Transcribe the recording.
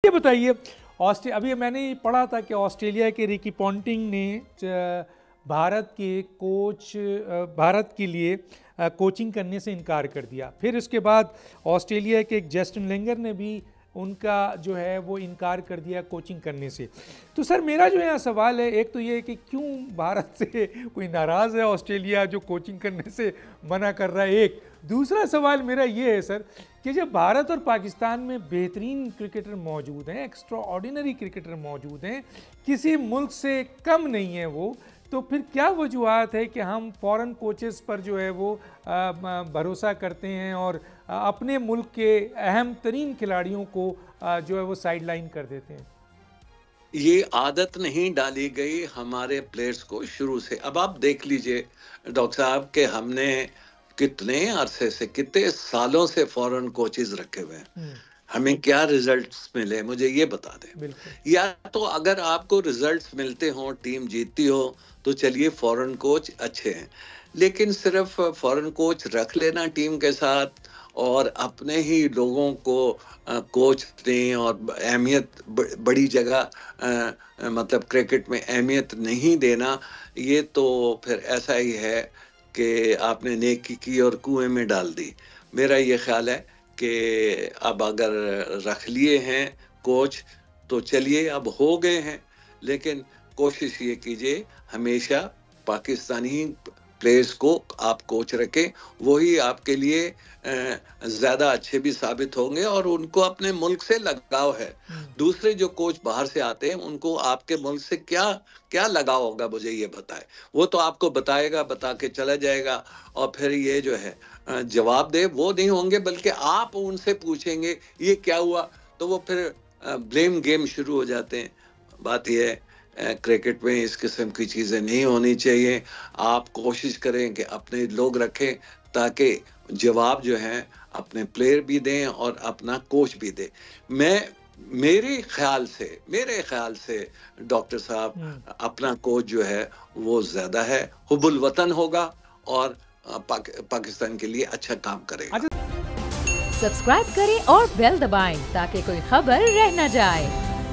ये बताइए, अभी मैंने पढ़ा था कि ऑस्ट्रेलिया के रिकी पॉन्टिंग ने भारत के लिए कोचिंग करने से इनकार कर दिया। फिर उसके बाद ऑस्ट्रेलिया के एक जस्टिन लेंगर ने भी उनका जो है वो इनकार कर दिया कोचिंग करने से। तो सर मेरा जो यहाँ सवाल है, एक तो ये है कि क्यों भारत से कोई नाराज़ है ऑस्ट्रेलिया जो कोचिंग करने से मना कर रहा है। एक दूसरा सवाल मेरा ये है सर कि जब भारत और पाकिस्तान में बेहतरीन क्रिकेटर मौजूद हैं, एक्स्ट्रा ऑर्डिनरी क्रिकेटर मौजूद हैं, किसी मुल्क से कम नहीं है वो, तो फिर क्या वजूहत है कि हम फॉरेन कोचेस पर जो है वो भरोसा करते हैं और अपने मुल्क के अहम तरीन खिलाड़ियों को जो है वो साइड लाइन कर देते हैं। ये आदत नहीं डाली गई हमारे प्लेयर्स को शुरू से। अब आप देख लीजिए डॉक्टर साहब के हमने कितने अरसे से, कितने सालों से फॉरेन कोचेस रखे हुए हैं, हमें क्या रिजल्ट्स मिले मुझे ये बता दें। या तो अगर आपको रिजल्ट्स मिलते हो, टीम जीतती हो, तो चलिए फॉरेन कोच अच्छे हैं, लेकिन सिर्फ फॉरेन कोच रख लेना टीम के साथ और अपने ही लोगों को कोच दें और अहमियत बड़ी जगह मतलब क्रिकेट में अहमियत नहीं देना, ये तो फिर ऐसा ही है कि आपने नेकी की और कुएं में डाल दी। मेरा ये ख्याल है कि अब अगर रख लिए हैं कोच तो चलिए, अब हो गए हैं, लेकिन कोशिश ये कीजिए हमेशा पाकिस्तानी प्लेयर्स को आप कोच रखें, वही आपके लिए ज़्यादा अच्छे भी साबित होंगे और उनको अपने मुल्क से लगाव है। दूसरे जो कोच बाहर से आते हैं उनको आपके मुल्क से क्या लगाव होगा मुझे ये बताए। वो तो आपको बताएगा, बता के चला जाएगा और फिर ये जो है जवाब दे वो नहीं होंगे, बल्कि आप उनसे पूछेंगे ये क्या हुआ, तो वो फिर ब्लेम गेम शुरू हो जाते हैं। बात यह है क्रिकेट में इस किस्म की चीज़ें नहीं होनी चाहिए। आप कोशिश करें कि अपने लोग रखें ताकि जवाब जो है अपने प्लेयर भी दें और अपना कोच भी दे। मेरे ख्याल से डॉक्टर साहब अपना कोच जो है वो ज़्यादा है, हुब्बुल वतन होगा और पाकिस्तान के लिए अच्छा काम करेगा। सब्सक्राइब करें और बेल दबाएं ताकि कोई खबर रह न जाए।